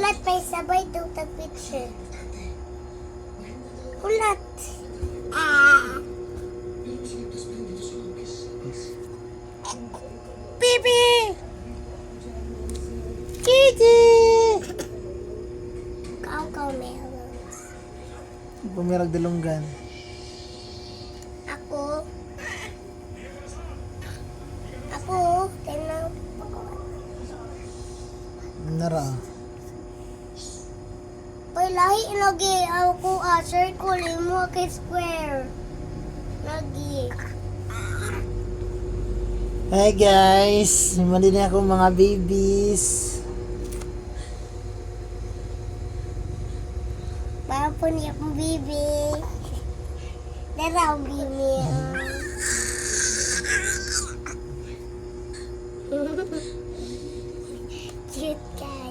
Kulat pa sabay itong picture. Kulat. Bibi! Kiki! Kau melons. Bumirag dalunggan. Ako, tinang Nara. Pay lahi lagi ako circle mo kay square. Lagi. Hi guys! Mali na ako mga babies. Para po niya akong bibi. Dara ang bibi. Cute ka.